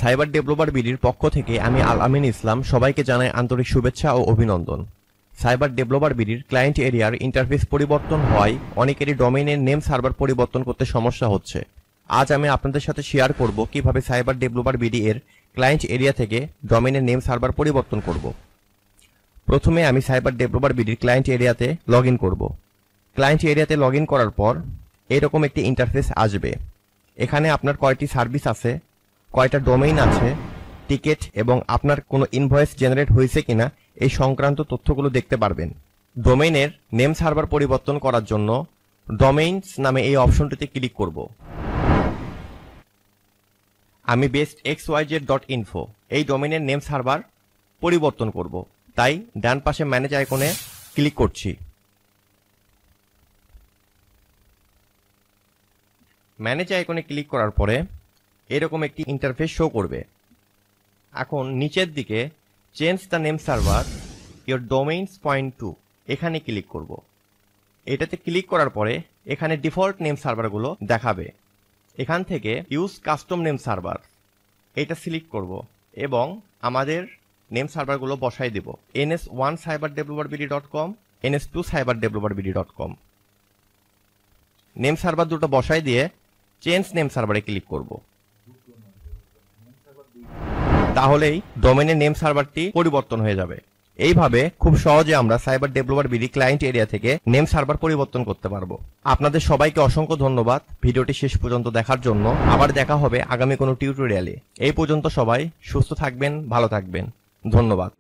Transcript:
Cyber developer বিডির পক্ষ থেকে আমি আল আমিন ইসলাম সবাইকে জানাই আন্তরিক শুভেচ্ছা ও অভিনন্দন। সাইবার ডেভেলপার বিডির ক্লায়েন্ট এরিয়ার ইন্টারফেস পরিবর্তন হওয়ায় অনেকেরই ডোমেইনের নেম সার্ভার পরিবর্তন করতে সমস্যা হচ্ছে। আজ আমি আপনাদের সাথে শেয়ার করব কিভাবে সাইবার ডেভেলপার বিডি এর ক্লায়েন্ট এরিয়া থেকে ডোমেইনের নেম সার্ভার পরিবর্তন করব। প্রথমে আমি সাইবার ডেভেলপার বিডির ক্লায়েন্ট এরিয়াতে লগ ইন করব। ক্লায়েন্ট এরিয়াতে লগ ইন করার পর এরকম একটি ইন্টারফেস আসবে। এখানে আপনার কয়টি সার্ভিস আছে, কয়টা ডোমেইন আছে, টিকেট এবং আপনার কোনো ইনভয়েস জেনারেট হয়েছে কিনা এই সংক্রান্ত তথ্যগুলো দেখতে পারবেন। ডোমেইনের নেম সার্ভার পরিবর্তন করার জন্য ডোমেইনস নামে এই অপশনটিতে ক্লিক করব। আমি bestxyz.info এই ডোমেইনের নেম সার্ভার পরিবর্তন করব, তাই ডান পাশে ম্যানেজ আইকনে ক্লিক করছি। ম্যানেজ আইকনে ক্লিক করার পরে এরকম একটি ইন্টারফেস শো করবে। এখন নিচের দিকে change the name server your domains point to এখানে ক্লিক করব। এটাতে ক্লিক করার পরে এখানে ডিফল্ট নেম সার্ভারগুলো দেখাবে। এখান থেকে ইউজ কাস্টম নেম সার্ভার এটা সিলেক্ট করব এবং আমাদের নেম সার্ভারগুলো বসাই দেব। ns1 cyberdeveloperbd.com, ns2 cyberdeveloperbd.com name server দুটো বসাই দিয়ে চেঞ্জ নেম সার্ভারে ক্লিক করব। তাহলেই ডোমেইনের নেম সার্ভারটি পরিবর্তন হয়ে যাবে। এইভাবে খুব সহজে আমরা cyber developer BD client area থেকে নেম সার্ভার পরিবর্তন করতে পারবো। আপনাদের সবাইকে অসংখ্য ধন্যবাদ ভিডিওটি শেষ পর্যন্ত দেখার জন্য। আবার দেখা হবে আগামী কোনো টিউটোরিয়ালে। এই পর্যন্ত সবাই সুস্থ থাকবেন, ভালো থাকবেন। ধন্যবাদ।